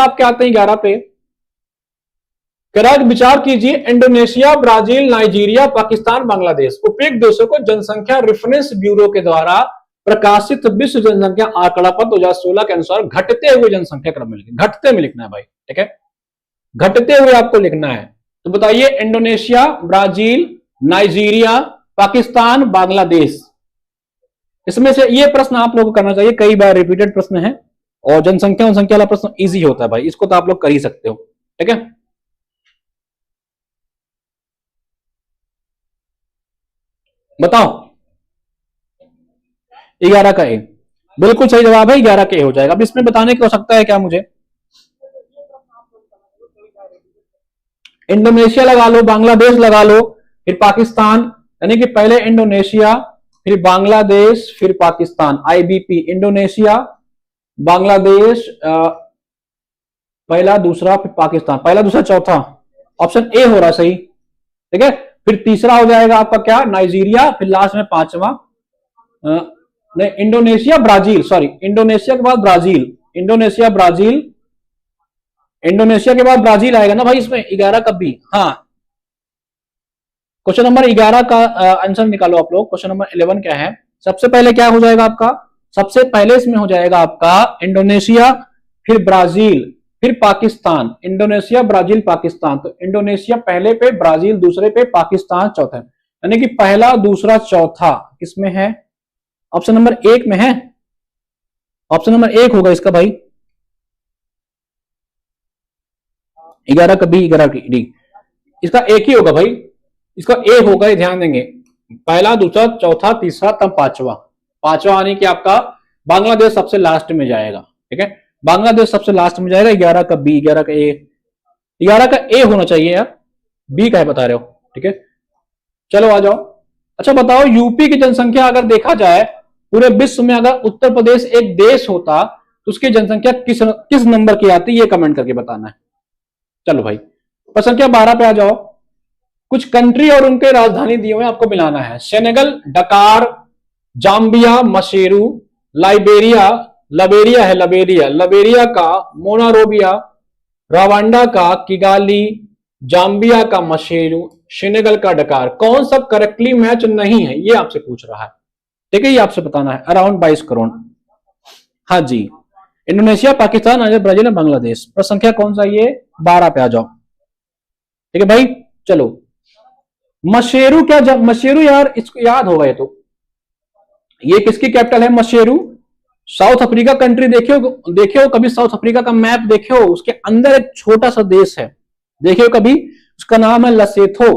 आपके आते हैं 11 पे। विचार कीजिए, Indonesia, Brazil, Nigeria, Pakistan, Bangladesh उपयुक्त देशों को जनसंख्या रेफरेंस ब्यूरो के द्वारा प्रकाशित विश्व जनसंख्या आंकड़ा पत्र 2016 के अनुसार घटते हुए जनसंख्या क्रम में लिखना, घटते में लिखना है भाई, ठीक है, घटते हुए आपको लिखना है। तो बताइए, Indonesia, Brazil, Nigeria, Pakistan, Bangladesh, इसमें से ये प्रश्न आप लोगों को करना चाहिए, कई बार रिपीटेड प्रश्न है और जनसंख्या वाला प्रश्न इजी होता है भाई, इसको तो आप लोग कर ही सकते हो, ठीक है। बताओ, 11 का ए बिल्कुल सही जवाब है, 11 का ए हो जाएगा। अब इसमें बताने की आवश्यकता है क्या मुझे? इंडोनेशिया लगा लो, बांग्लादेश लगा लो, फिर पाकिस्तान, यानी कि पहले इंडोनेशिया, फिर बांग्लादेश, फिर पाकिस्तान, आईबीपी, इंडोनेशिया, बांग्लादेश, पहला दूसरा, फिर पाकिस्तान, पहला दूसरा चौथा, ऑप्शन ए हो रहा सही, ठीक है। फिर तीसरा हो जाएगा आपका क्या? नाइजीरिया, फिर लास्ट में पांचवा नहीं, इंडोनेशिया, ब्राजील, सॉरी, इंडोनेशिया के बाद ब्राजील, इंडोनेशिया, ब्राजील, इंडोनेशिया के बाद ब्राजील आएगा ना भाई इसमें 11 कब भी। हाँ, क्वेश्चन नंबर 11 का आंसर निकालो आप लोग। क्वेश्चन नंबर 11 क्या है? सबसे पहले क्या हो जाएगा आपका? सबसे पहले इसमें हो जाएगा आपका इंडोनेशिया, फिर ब्राजील, फिर पाकिस्तान, इंडोनेशिया, ब्राजील, पाकिस्तान। तो इंडोनेशिया पहले पे, ब्राजील दूसरे पे, पाकिस्तान चौथे, यानी कि पहला दूसरा चौथा किसमें है? ऑप्शन नंबर 1 में है, ऑप्शन नंबर 1 होगा इसका भाई, 11 का बी, 11 की डी, इसका एक ही होगा भाई, इसका ए होगा, ये ध्यान देंगे, पहला दूसरा चौथा तीसरा तब पांचवा, पांचवा आने की आपका बांग्लादेश सबसे लास्ट में जाएगा, ठीक है, बांग्लादेश सबसे लास्ट में जाएगा। 11 का बी, 11 का ए, 11 का ए होना चाहिए यार, बी का है बता रहे हो, ठीक है। चलो आ जाओ। अच्छा बताओ, यूपी की जनसंख्या अगर देखा जाए पूरे विश्व में, अगर उत्तर प्रदेश एक देश होता तो उसकी जनसंख्या किस नंबर की आती, ये कमेंट करके बताना है। चलो भाई, प्रश्न संख्या 12 पे आ जाओ। कुछ कंट्री और उनके राजधानी दिए हुए आपको मिलाना है। सेनेगल, डकार, जाम्बिया, मसेरू, लाइबेरिया, लबेरिया है, लबेरिया, लबेरिया का मोनारोबिया, रवांडा का किगाली, जाम्बिया का मसेरू, सेनेगल का डकार। कौन सा करेक्टली मैच नहीं है, ये आपसे पूछ रहा है, ठीक है, ये आपसे बताना है। अराउंड 22 करोड़, हाँ जी, इंडोनेशिया, पाकिस्तान, ब्राजील, बांग्लादेश। प्रश्न संख्या कौन सा? ये 12 पे आ जाओ, ठीक है भाई। चलो, मसेरू क्या, मसेरू यार इसको याद होगा, ये किसकी कैपिटल है? मसेरू, साउथ अफ्रीका कंट्री। देखियो कभी साउथ अफ्रीका का मैप देखियो, उसके अंदर एक छोटा सा देश है, देखियो कभी, उसका नाम है लसेथो,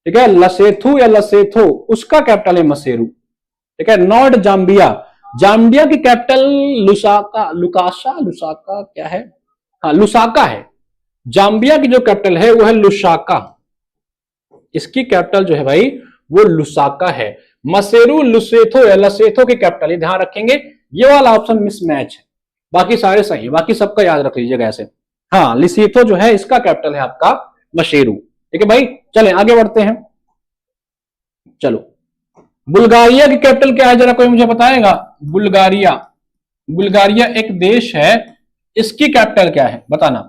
ठीक है, लसेथु या लसेथो, उसका कैपिटल है मसेरू, ठीक है। नॉट जाम्बिया, जाम्बिया की कैपिटल लुसाका, लुसाका क्या है? हाँ, लुसाका है। जाम्बिया की जो कैपिटल है वो है लुसाका, इसकी कैपिटल जो है भाई वो लुसाका है। मसेरू, लुसेथो या लसेथो की कैपिटल, ये ध्यान रखेंगे, ये वाला ऑप्शन मिसमैच है, बाकी सारे सही है, बाकी सबका याद रख लीजिएगा ऐसे। हाँ, लिसेथो जो है इसका कैपिटल है आपका मसेरू, ठीक है भाई। चलें आगे बढ़ते हैं। चलो, बुल्गारिया की कैपिटल क्या है, जरा कोई मुझे बताएगा? बुल्गारिया, बुल्गारिया एक देश है, इसकी कैपिटल क्या है बताना।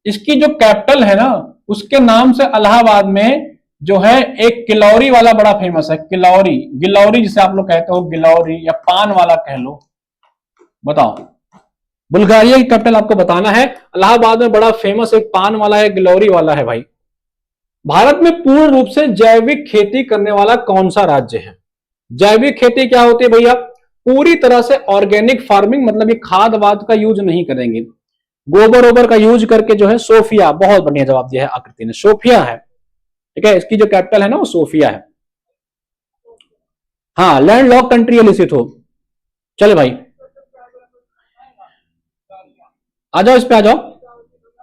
इसकी जो कैपिटल है ना, उसके नाम से इलाहाबाद में जो है एक किलौरी वाला बड़ा फेमस है, किलौरी, गिलौरी जिसे आप लोग कहते हो, गिलौरी या पान वाला कह लो। बताओ, बुल्गारिया की कैपिटल आपको बताना है, इलाहाबाद में बड़ा फेमस एक पान वाला है, गिलौरी वाला है भाई। भारत में पूर्ण रूप से जैविक खेती करने वाला कौन सा राज्य है? जैविक खेती क्या होती है भैया? पूरी तरह से ऑर्गेनिक फार्मिंग, मतलब ये खाद वाद का यूज नहीं करेंगे, गोबर ओबर का यूज करके जो है। सोफिया, बहुत बढ़िया जवाब दिया है आकृति ने, सोफिया है, ठीक है, इसकी जो कैपिटल है ना वो सोफिया है। हाँ, लैंड लॉक कंट्री है लिसिथो। चले भाई आ जाओ, इस पे आ जाओ।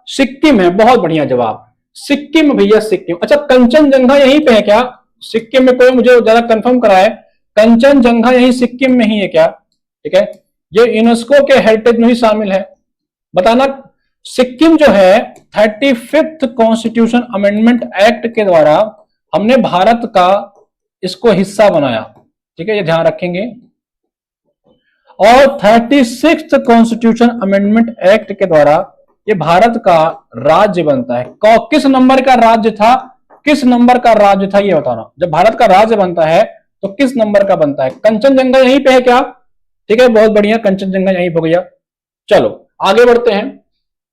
सिक्किम है, बहुत बढ़िया जवाब, सिक्किम भैया, सिक्किम। अच्छा, कंचनजंगा यहीं पे है क्या? सिक्किम में कोई मुझे ज्यादा कंफर्म कराए, कंचनजंगा यहीं सिक्किम में ही है क्या? ठीक है, ये यूनेस्को के हेरिटेज में ही शामिल है, बताना। सिक्किम जो है 35th कॉन्स्टिट्यूशन अमेंडमेंट एक्ट के द्वारा हमने भारत का इसको हिस्सा बनाया, ठीक है, ये ध्यान रखेंगे। और 36th कॉन्स्टिट्यूशन अमेंडमेंट एक्ट के द्वारा ये भारत का राज्य बनता है। किस नंबर का राज्य था, किस नंबर का राज्य था ये बता रहा हूं। जब भारत का राज्य बनता है तो किस नंबर का बनता है? कंचनजंगा यहीं पे है क्या? ठीक है, बहुत बढ़िया, कंचनजंगा यहीं हो गया। चलो आगे बढ़ते हैं।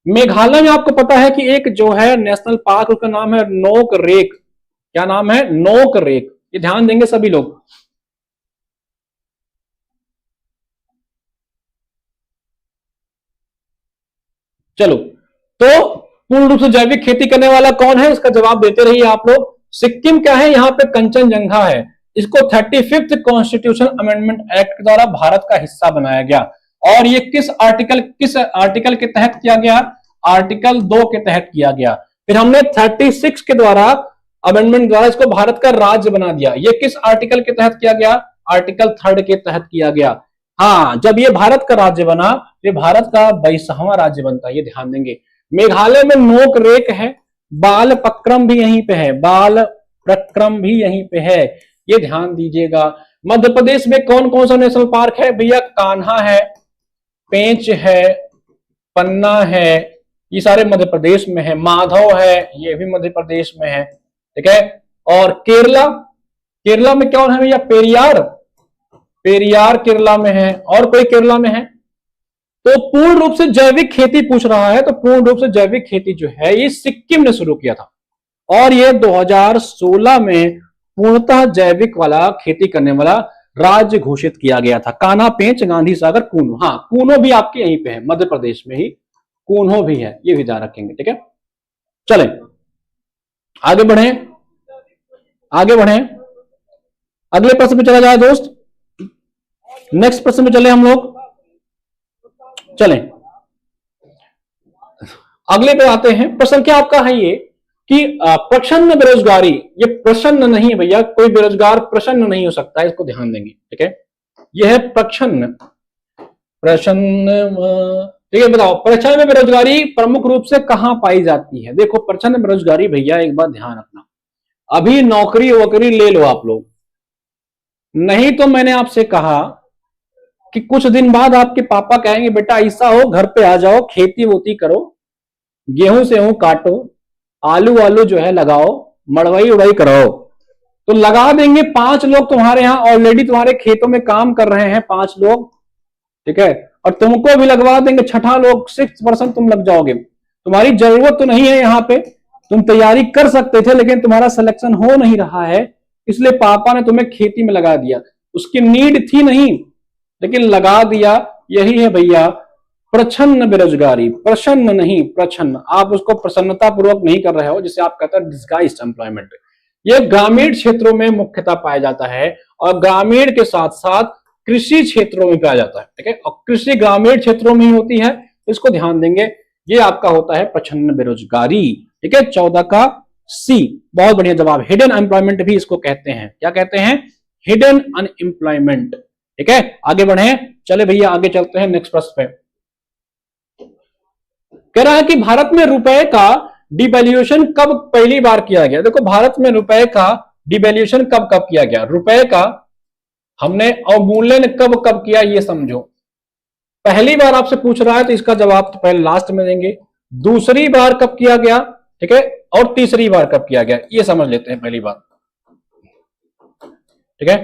मेघालय में आपको पता है कि एक जो है नेशनल पार्क, उसका नाम है नोक रेक। क्या नाम है? नोक रेक। ये ध्यान देंगे सभी लोग। चलो, तो पूर्ण रूप से जैविक खेती करने वाला कौन है, इसका जवाब देते रहिए आप लोग। सिक्किम क्या है? यहां पे कंचनजंगा है। इसको 35th कॉन्स्टिट्यूशन अमेंडमेंट एक्ट के द्वारा भारत का हिस्सा बनाया गया। और ये किस आर्टिकल के तहत किया गया? आर्टिकल 2 के तहत किया गया। फिर हमने 36 के द्वारा अमेंडमेंट द्वारा इसको भारत का राज्य बना दिया। ये किस आर्टिकल के तहत किया गया? आर्टिकल 3 के तहत किया गया। हाँ, जब ये भारत का राज्य बना, ये भारत का 22वां राज्य बनता है, ये ध्यान देंगे। मेघालय में नोक रेक है, बाल पक्रम भी यहीं पे है, बाल प्रक्रम भी यहीं पे है, ये ध्यान दीजिएगा। मध्य प्रदेश में कौन कौन सा नेशनल पार्क है भैया? कान्हा है, पेंच है, पन्ना है, ये सारे मध्य प्रदेश में है। माधव है, ये भी मध्य प्रदेश में है। ठीक है, और केरला, केरला में कौन है भैया? पेरियार, पेरियार केरला में है। और कोई केरला में है? तो पूर्ण रूप से जैविक खेती पूछ रहा है, तो पूर्ण रूप से जैविक खेती जो है ये सिक्किम ने शुरू किया था। और ये 2016 में पूर्णतः जैविक वाला खेती करने वाला राज्य घोषित किया गया था। कान्हा, पेंच, गांधी सागर, कूनो। हाँ, कूनो भी आपके यहीं पे है, मध्य प्रदेश में ही कूनो भी है, ये भी ध्यान रखेंगे। ठीक है, चले आगे बढ़े, आगे बढ़े, अगले प्रश्न पे चला जाए दोस्त। नेक्स्ट प्रश्न पे चले हम लोग, चलें अगले पे आते हैं। प्रश्न क्या आपका है ये कि प्रच्छन्न बेरोजगारी, ये प्रसन्न नहीं है भैया, कोई बेरोजगार प्रसन्न नहीं हो सकता है, इसको ध्यान देंगे। ठीक है, यह है प्रच्छन्न, प्रसन्न। ठीक है, बताओ प्रच्छन्न में बेरोजगारी प्रमुख रूप से कहां पाई जाती है? देखो प्रच्छन्न बेरोजगारी भैया, एक बात ध्यान रखना, अभी नौकरी वोकरी ले लो आप लोग, नहीं तो मैंने आपसे कहा कि कुछ दिन बाद आपके पापा कहेंगे बेटा ऐसा हो घर पे आ जाओ, खेती वोती करो, गेहूं से हूं काटो, आलू वालू जो है लगाओ, मड़वाई उड़ाई कराओ, तो लगा देंगे। 5 लोग तुम्हारे यहां ऑलरेडी तुम्हारे खेतों में काम कर रहे हैं, 5 लोग। ठीक है, और तुमको भी लगवा देंगे, छठा लोग, 6% तुम लग जाओगे। तुम्हारी जरूरत तो नहीं है यहाँ पे, तुम तैयारी कर सकते थे लेकिन तुम्हारा सिलेक्शन हो नहीं रहा है, इसलिए पापा ने तुम्हें खेती में लगा दिया। उसकी नीड थी नहीं लेकिन लगा दिया। यही है भैया प्रच्छन्न बेरोजगारी, प्रसन्न नहीं प्रच्छन्न। आप उसको प्रसन्नता पूर्वक नहीं कर रहे हो, जिसे आप कहते हैं डिस्गाइज्ड एम्प्लॉयमेंट। ये ग्रामीण क्षेत्रों में मुख्यतः पाया जाता है और ग्रामीण के साथ साथ कृषि क्षेत्रों में पाया जाता है। ठीक है, और कृषि ग्रामीण क्षेत्रों में ही होती है, तो इसको ध्यान देंगे। ये आपका होता है प्रच्छन्न बेरोजगारी। ठीक है, 14 का सी, बहुत बढ़िया जवाब। हिडन एम्प्लॉयमेंट भी इसको कहते हैं, क्या कहते हैं? Hidden unemployment. ठीक है, आगे बढ़े, चले भैया आगे चलते हैं नेक्स्ट प्रश्न पे। कह रहा है कि भारत में रुपए का डिवैल्यूएशन कब पहली बार किया गया? देखो भारत में रुपए का डिवैल्यूएशन कब कब किया गया, रुपए का हमने अवमूल्यन कब कब किया, ये समझो। पहली बार आपसे पूछ रहा है तो इसका जवाब तो पहले लास्ट में देंगे। दूसरी बार कब किया गया, ठीक है, और तीसरी बार कब किया गया, ये समझ लेते हैं पहली बार। ठीक है,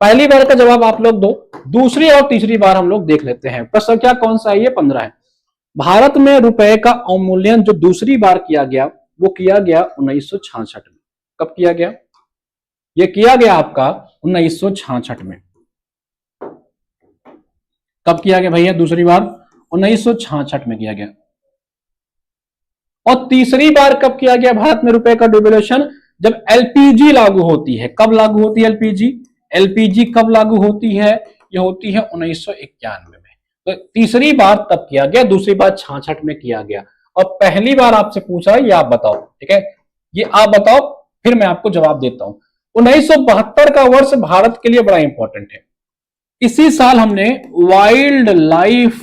पहली बार का जवाब आप लोग दो, दूसरी और तीसरी बार हम लोग देख लेते हैं। प्रश्न क्या कौन सा है? ये 15 है। भारत में रुपए का अवमूल्यन जो दूसरी बार किया गया वो किया गया 1966 में। कब किया गया? ये किया गया आपका 1966 में। कब किया गया भैया दूसरी बार? 1966 में किया गया। और तीसरी बार कब किया गया भारत में रुपए का डिवैल्यूएशन? जब एलपीजी लागू होती है। कब लागू होती है एलपीजी? एलपीजी कब लागू होती है? ये होती है 1991 में। तो तीसरी बार तब किया गया, दूसरी बार 66 में किया गया। और पहली बार आपसे पूछा ये आप बताओ। ठीक है, ये आप बताओ, फिर मैं आपको जवाब देता हूं। 1972 का वर्ष भारत के लिए बड़ा इंपॉर्टेंट है। इसी साल हमने वाइल्ड लाइफ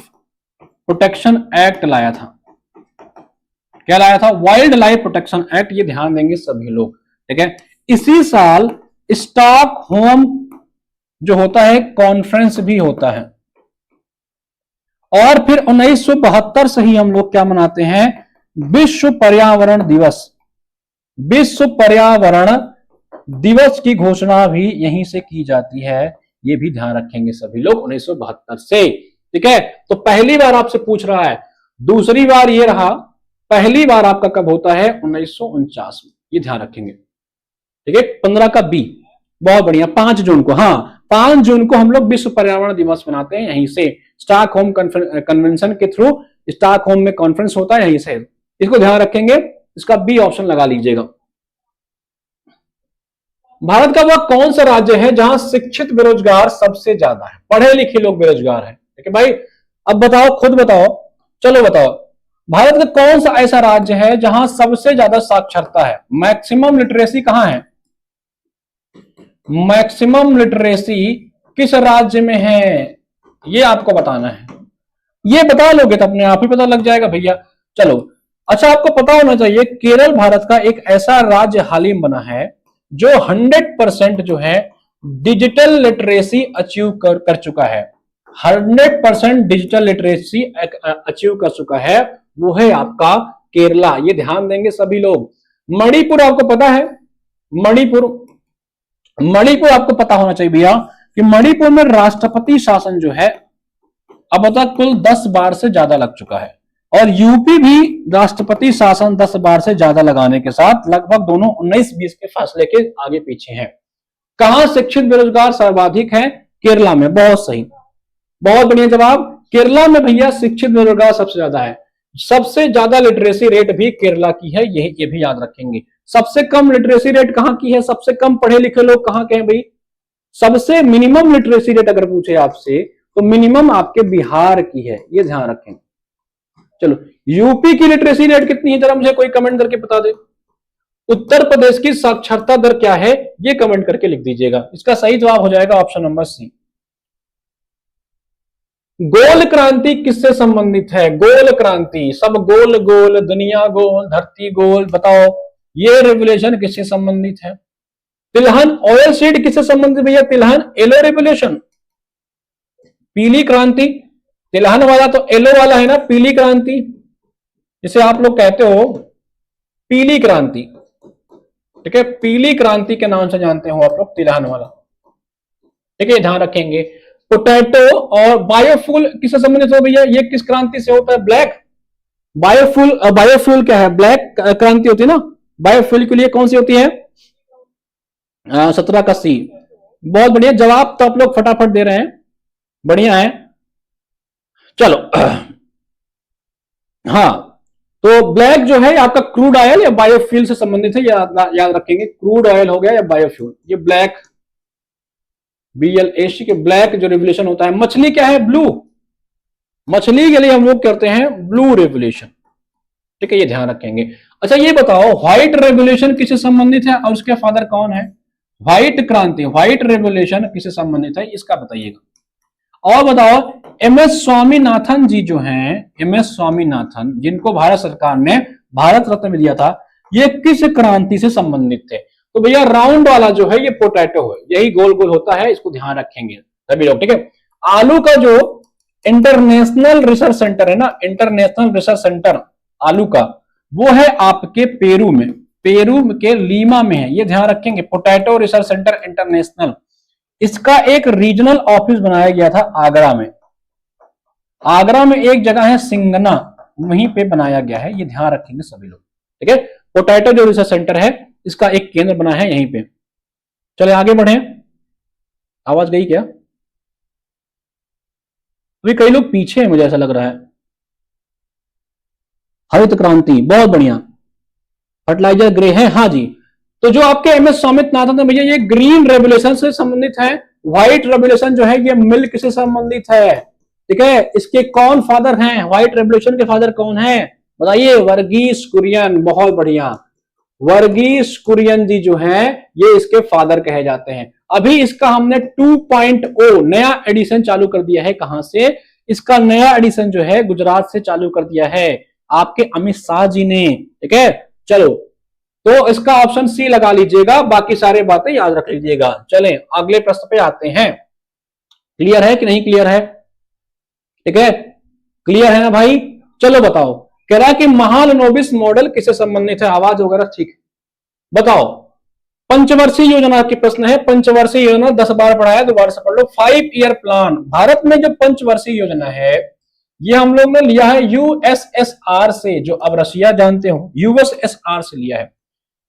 प्रोटेक्शन एक्ट लाया था। क्या लाया था? Wild life protection act. ये ध्यान देंगे सभी लोग। ठीक है, इसी साल स्टॉकहोम जो होता है कॉन्फ्रेंस भी होता है। और फिर 1972 से ही हम लोग क्या मनाते हैं, विश्व पर्यावरण दिवस। विश्व पर्यावरण दिवस की घोषणा भी यहीं से की जाती है, ये भी ध्यान रखेंगे सभी लोग 1972 से। ठीक है, तो पहली बार आपसे पूछ रहा है, दूसरी बार ये रहा, पहली बार आपका कब होता है, 1949 में, ये ध्यान रखेंगे। ठीक है, 15 का बी, बहुत बढ़िया। 5 जून को, हाँ 5 जून को हम लोग विश्व पर्यावरण दिवस मनाते हैं, यहीं से स्टॉकहोम कन्वेंशन के थ्रू स्टॉकहोम में कॉन्फ्रेंस होता है, यहीं से, इसको ध्यान रखेंगे, इसका बी ऑप्शन लगा लीजिएगा। भारत का वह कौन सा राज्य है जहां शिक्षित बेरोजगार सबसे ज्यादा है, पढ़े लिखे लोग बेरोजगार हैं? ठीक है भाई, अब बताओ, खुद बताओ, चलो बताओ, भारत का कौन सा ऐसा राज्य है जहां सबसे ज्यादा साक्षरता है, मैक्सिमम लिटरेसी कहां है? मैक्सिमम लिटरेसी किस राज्य में है, ये आपको बताना है। ये बता लोगे तो अपने आप ही पता लग जाएगा भैया। चलो, अच्छा आपको पता होना चाहिए, केरल भारत का एक ऐसा राज्य हाल ही में बना है जो 100% जो है डिजिटल लिटरेसी अचीव कर चुका है। 100% डिजिटल लिटरेसी अचीव कर चुका है, वो है आपका केरला। ये ध्यान देंगे सभी लोग। मणिपुर आपको पता है, मणिपुर आपको पता होना चाहिए भैया कि मणिपुर में राष्ट्रपति शासन जो है अब तक कुल 10 बार से ज्यादा लग चुका है, और यूपी भी राष्ट्रपति शासन 10 बार से ज्यादा लगाने के साथ लगभग दोनों 19-20 के फासले के आगे पीछे हैं। कहां शिक्षित बेरोजगार सर्वाधिक है? केरला में। बहुत सही, बहुत बढ़िया जवाब। केरला में भैया शिक्षित बेरोजगार सबसे ज्यादा है। सबसे ज्यादा लिटरेसी रेट भी केरला की है, ये भी याद रखेंगे। सबसे कम लिटरेसी रेट कहां की है? सबसे कम पढ़े लिखे लोग कहां के हैं भाई? सबसे मिनिमम लिटरेसी रेट अगर पूछे आपसे तो मिनिमम आपके बिहार की है, ये ध्यान रखेंगे। चलो, यूपी की लिटरेसी रेट कितनी है, जरा मुझे कोई कमेंट करके बता दे। उत्तर प्रदेश की साक्षरता दर क्या है, ये कमेंट करके लिख दीजिएगा। इसका सही जवाब हो जाएगा ऑप्शन नंबर सी। गोल क्रांति किससे संबंधित है? गोल क्रांति, सब गोल गोल, दुनिया गोल, धरती गोल, बताओ ये रेवोल्यूशन किससे संबंधित है? तिलहन ऑयल सीड किससे संबंधित भैया? तिलहन येलो रेवोल्यूशन, पीली क्रांति। तिलहन वाला तो येलो वाला है ना, पीली क्रांति जिसे आप लोग कहते हो पीली क्रांति। ठीक है, पीली क्रांति के नाम से जानते हो आप लोग तिलहन वाला। ठीक है, ध्यान रखेंगे। पोटैटो और बायोफ्यूल किससे संबंधित हो भैया? ये किस क्रांति से होता है? ब्लैक बायोफ्यूल क्या है? ब्लैक क्रांति होती है ना। बायोफ्यूल के लिए कौन सी होती है? 17 का सी। बहुत बढ़िया जवाब, तो आप लोग फटाफट दे रहे हैं, बढ़िया है। चलो हाँ, तो ब्लैक जो है आपका क्रूड ऑयल या बायोफ्यूल से संबंधित है, याद रखेंगे। क्रूड ऑयल हो गया या बायोफ्यूल, ये ब्लैक BLAC के ब्लैक जो रेवोल्यूशन होता है। मछली क्या है? ब्लू। मछली के लिए हम लोग करते हैं ब्लू रेवोल्यूशन। ठीक है, ये ध्यान रखेंगे। अच्छा ये बताओ, व्हाइट रेवोल्यूशन किससे संबंधित है और उसके फादर कौन है? व्हाइट क्रांति, व्हाइट रेवोल्यूशन किससे संबंधित है, इसका बताइएगा। और बताओ, MS स्वामीनाथन जी जो हैं, MS स्वामीनाथन, जिनको भारत सरकार ने भारत रत्न दिया था, ये किस क्रांति से संबंधित थे? तो भैया राउंड वाला जो है ये पोटैटो है, यही गोल गोल होता है, इसको ध्यान रखेंगे सभी लोग। ठीक है, आलू का जो इंटरनेशनल रिसर्च सेंटर है ना, इंटरनेशनल रिसर्च सेंटर आलू का, वो है आपके पेरू में, पेरू के लीमा में है, ये ध्यान रखेंगे। पोटैटो रिसर्च सेंटर इंटरनेशनल, इसका एक रीजनल ऑफिस बनाया गया था आगरा में। आगरा में एक जगह है सिंगना, वहीं पे बनाया गया है, ये ध्यान रखेंगे सभी लोग। ठीक है, पोटैटो जो रिसर्च सेंटर है इसका एक केंद्र बना है यहीं पे। चले आगे बढ़े, आवाज गई क्या? अभी कई लोग पीछे हैं, मुझे ऐसा लग रहा है। हरित क्रांति, बहुत बढ़िया। फर्टिलाइजर ग्रे है, हाँ जी। तो जो आपके MS स्वामीनाथन भैया, ये ग्रीन रेवोल्यूशन से संबंधित है। व्हाइट रेवोल्यूशन जो है ये मिल्क से संबंधित है। ठीक है, इसके कौन फादर हैं? व्हाइट रेवोल्यूशन के फादर कौन है बताइए? वर्गीस कुरियन, बहुत बढ़िया। वर्गीस कुरियन जी जो हैं ये इसके फादर कहे जाते हैं। अभी इसका हमने 2.0 नया एडिशन चालू कर दिया है। कहां से? इसका नया एडिशन जो है गुजरात से चालू कर दिया है आपके अमित शाह जी ने। ठीक है, चलो तो इसका ऑप्शन सी लगा लीजिएगा, बाकी सारे बातें याद रख लीजिएगा। चलें अगले प्रश्न पे आते हैं। क्लियर है कि नहीं क्लियर है? ठीक है, क्लियर है ना भाई? चलो बताओ, कह रहा है कि महालनोबिस मॉडल किससे संबंधित है? आवाज वगैरह ठीक, बताओ। पंचवर्षीय योजना के प्रश्न है, पंचवर्षीय योजना 10 बार पढ़ा है, दोबारा से पढ़ लो। 5 ईयर प्लान, भारत में जो पंचवर्षीय योजना है ये हम लोग ने लिया है यूएसएसआर से, जो अब रशिया जानते हो, यूएसएसआर से लिया है।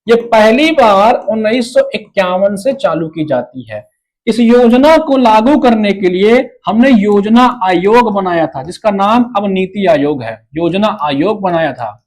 ये पहली बार 1951 से चालू की जाती है। इस योजना को लागू करने के लिए हमने योजना आयोग बनाया था, जिसका नाम अब नीति आयोग है। योजना आयोग बनाया था।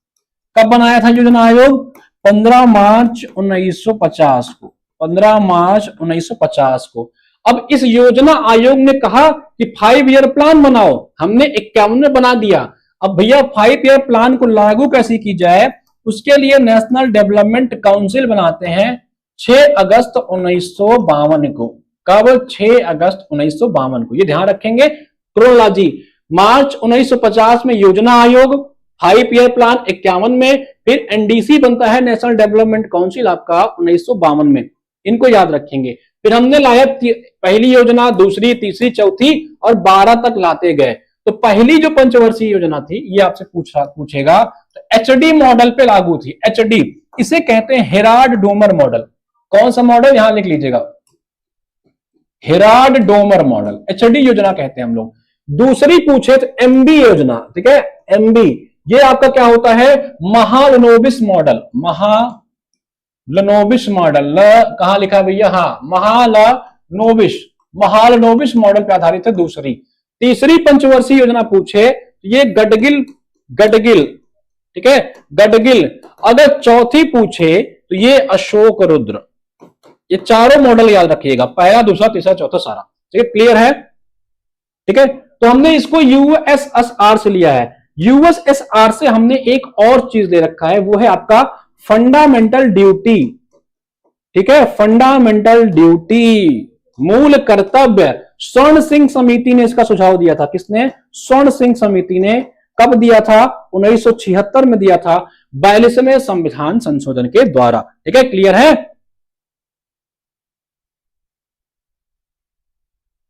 कब बनाया था योजना आयोग? 15 मार्च 1950 को, 15 मार्च 1950 को। अब इस योजना आयोग ने कहा कि 5 ईयर प्लान बनाओ, हमने 51 में बना दिया। अब भैया 5 ईयर प्लान को लागू कैसे की जाए, उसके लिए नेशनल डेवलपमेंट काउंसिल बनाते हैं 6 अगस्त 1952 को। कब? 6 अगस्त 1952 को। ये ध्यान रखेंगे क्रोनोलॉजी। मार्च 1950 में योजना आयोग, 5 ईयर प्लान 51 में, फिर एनडीसी बनता है नेशनल डेवलपमेंट काउंसिल आपका 1952 में। इनको याद रखेंगे। फिर हमने लाया पहली योजना, दूसरी, तीसरी, चौथी और 12 तक लाते गए। तो पहली जो पंचवर्षीय योजना थी ये आपसे पूछेगा, तो एचडी मॉडल पे लागू थी। एचडी, इसे कहते हैं हेराल्ड डोमर मॉडल। कौन सा मॉडल? यहां लिख लीजिएगा, हेराल्ड डोमर मॉडल, एचडी योजना कहते हैं हम लोग। दूसरी पूछे तो एमबी योजना, ठीक है, एमबी, ये आपका क्या होता है? महालनोबिस मॉडल। महालनोबिस मॉडल, ल कहां लिखा है भैया? हाँ, महालनोबिस, महालनोबिस मॉडल पे आधारित है दूसरी। तीसरी पंचवर्षीय योजना पूछे तो ये गडगिल, गडगिल, ठीक है, गडगिल। अगर चौथी पूछे तो ये अशोक रुद्र। ये चारों मॉडल याद रखिएगा, पहला, दूसरा, तीसरा, चौथा, सारा। ठीक है, क्लियर है? ठीक है, तो हमने इसको यूएसएसआर से लिया है। यूएसएसआर से हमने एक और चीज ले रखा है, वो है आपका फंडामेंटल ड्यूटी। ठीक है, फंडामेंटल ड्यूटी, मूल कर्तव्य। स्वर्ण सिंह समिति ने इसका सुझाव दिया था। किसने? स्वर्ण सिंह समिति ने। कब दिया था? 1976 में दिया था, 42वें संविधान संशोधन के द्वारा। ठीक है, क्लियर है?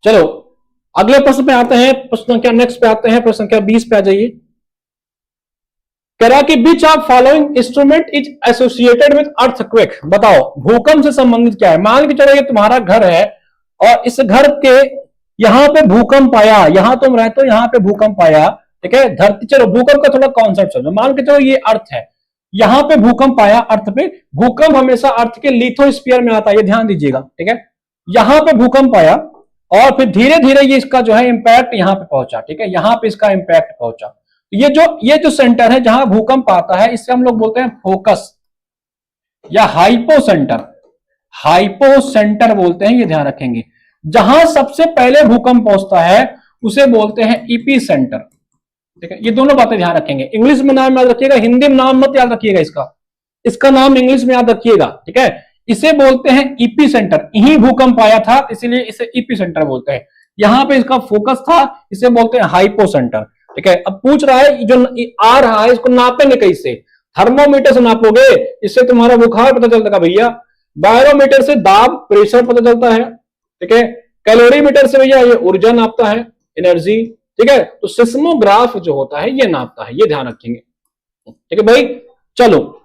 चलो अगले प्रश्न पे आते हैं, प्रश्न संख्या नेक्स्ट पे आते हैं, प्रश्न संख्या 20 पे आ जाइए। कह रहा कि which of following instrument is associated with earthquake. बताओ भूकंप से संबंधित क्या है? मान के चलो ये तुम्हारा घर है और इस घर के यहां पे भूकंप आया, यहां तुम रहते हो, यहां पे भूकंप आया, ठीक है, धरती, चलो भूकंप का थोड़ा कॉन्सेप्ट समझो। मान के चलो ये अर्थ है, यहां पे भूकंप आया, अर्थ पे। भूकंप हमेशा अर्थ के लिथोस्फीयर में आता है, ये ध्यान दीजिएगा, ठीक है। यहां पे भूकंप आया और फिर धीरे धीरे ये इसका जो है इंपैक्ट यहां पे पहुंचा, ठीक है, यहां पे इसका इंपैक्ट पहुंचा। ये जो सेंटर है जहां भूकंप आता है, इससे हम लोग बोलते हैं फोकस या हाइपो सेंटर। हाइपो सेंटर बोलते हैं, ये ध्यान रखेंगे। जहां सबसे पहले भूकंप पहुंचता है उसे बोलते हैं ईपी सेंटर, ठीक है। ये दोनों बातें ध्यान रखेंगे। इंग्लिश में नाम याद रखिएगा, हिंदी में नाम मत याद रखिएगा, इसका नाम इंग्लिश में याद रखिएगा, ठीक है। इसे बोलते हैं ईपी सेंटर। यही भूकंप आया था इसीलिए इसे ईपी सेंटर बोलते हैं। यहां पे इसका फोकस था, इसे बोलते हैं हाइपो सेंटर, ठीक है। अब पूछ रहा है जो आ रहा है इसको नापेंगे कैसे? थर्मोमीटर से नापोगे, इससे तुम्हारा बुखार पता चलता है भैया। बैरोमीटर से दाब, प्रेशर पता चलता है, ठीक है। कैलोरीमीटर से भैया ये ऊर्जा नापता है, एनर्जी, ठीक है। तो सिस्मोग्राफ जो होता है ये नापता है, ये ध्यान रखेंगे, ठीक है भाई। चलो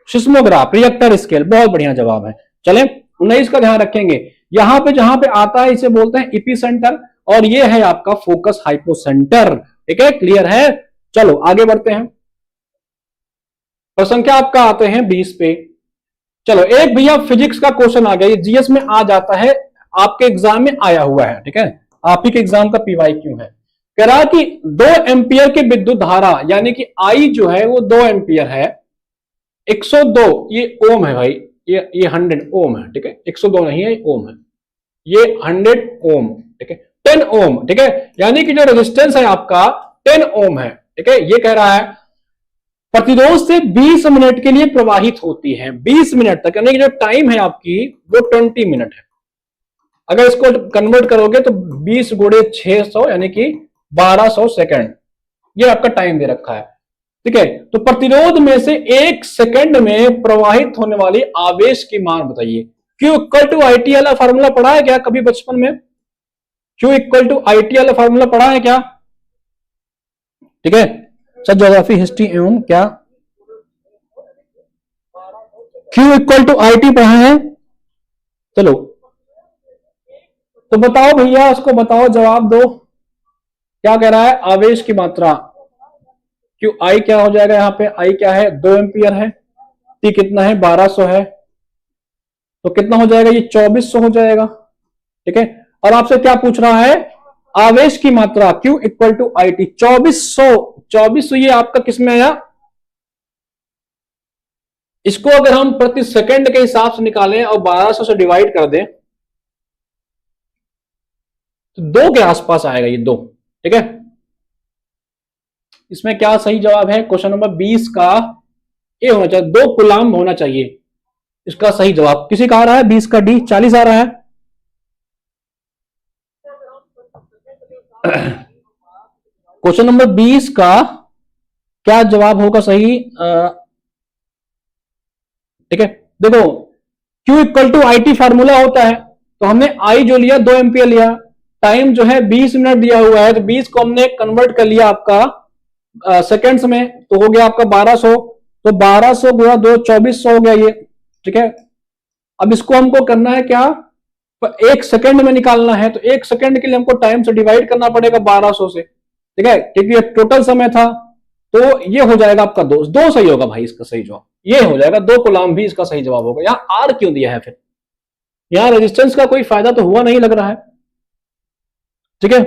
सिस्मोग्राफ, रिएक्टर स्केल, बहुत बढ़िया जवाब है। चलें 19 का ध्यान रखेंगे। यहां पे जहां पे आता है इसे बोलते हैं एपी सेंटर और ये है आपका फोकस हाइपो सेंटर, ठीक है, क्लियर है। चलो आगे बढ़ते हैं, प्रसंख्या आपका आते हैं 20 पे। चलो एक भैया फिजिक्स का क्वेश्चन आ गया, जीएस में आ जाता है, आपके एग्जाम में आया हुआ है, ठीक है, आप ही के एग्जाम का पीवाई क्यों है। कह रहा कि 2 एम्पियर की विद्युत धारा यानी कि आई जो है वो 2 एम्पियर है, 102 ये ओम है भाई, ये 100 ओम है, ठीक है, 102 नहीं है, ओम है, ये 100 ओम, ठीक है, 10 ओम, ठीक है, यानी कि जो रेजिस्टेंस है आपका 10 ओम है, ठीक है। ये कह रहा है प्रतिरोध से 20 मिनट के लिए प्रवाहित होती है, 20 मिनट तक, यानी कि जो टाइम है आपकी वो 20 मिनट है। अगर इसको कन्वर्ट करोगे तो 20 गुणे 600 यानी कि 1200 सेकंड, ये आपका टाइम दे रखा है, ठीक है। तो प्रतिरोध में से 1 सेकंड में प्रवाहित होने वाली आवेश की मान बताइए। Q इक्वल टू IT वाला फॉर्मूला पढ़ा है क्या कभी बचपन में? Q इक्वल टू IT वाला फॉर्मूला पढ़ा है क्या? ठीक है सर, ज्योग्राफी हिस्ट्री एवं क्या Q equal to I T पढ़ा है? चलो तो बताओ भैया, उसको बताओ, जवाब दो। क्या कह रहा है? आवेश की मात्रा क्यू आई क्या हो जाएगा? यहाँ पे आई क्या है? 2 एम्पियर है। टी कितना है? 1200 है। तो कितना हो जाएगा? ये 2400 हो जाएगा। ठीक है, और आपसे क्या पूछ रहा है? आवेश की मात्रा Q equal to I T 2400। 2400 ये आपका किस में आया? इसको अगर हम प्रति सेकंड के हिसाब से निकालें और 1200 से डिवाइड कर दें तो 2 के आसपास आएगा ये 2। ठीक है, इसमें क्या सही जवाब है? क्वेश्चन नंबर 20 का ए होना चाहिए, 2 कूलाम होना चाहिए इसका सही जवाब। किसी का आ रहा है 20 का डी? 40 आ रहा है। क्वेश्चन नंबर 20 का क्या जवाब होगा सही? ठीक है, देखो Q equal to I T formula होता है, तो हमने I जो लिया 2 एम्पियर लिया, टाइम जो है 20 मिनट दिया हुआ है, तो 20 को हमने कन्वर्ट कर लिया आपका सेकेंड्स में, तो हो गया आपका 1200। तो 1200 गुणा 2 2400 हो गया ये। ठीक है, अब इसको हमको करना है क्या? 1 सेकंड में निकालना है, तो 1 सेकंड के लिए हमको टाइम से डिवाइड करना पड़ेगा 1200 से। ठीक है, क्योंकि ये टोटल समय था, तो ये हो जाएगा आपका 2। 2 सही होगा भाई इसका सही जवाब, ये हो जाएगा 2 कूलाम भी इसका सही जवाब होगा। यहां आर क्यों दिया है फिर? यहां रेजिस्टेंस का कोई फायदा तो हुआ नहीं लग रहा है। ठीक है,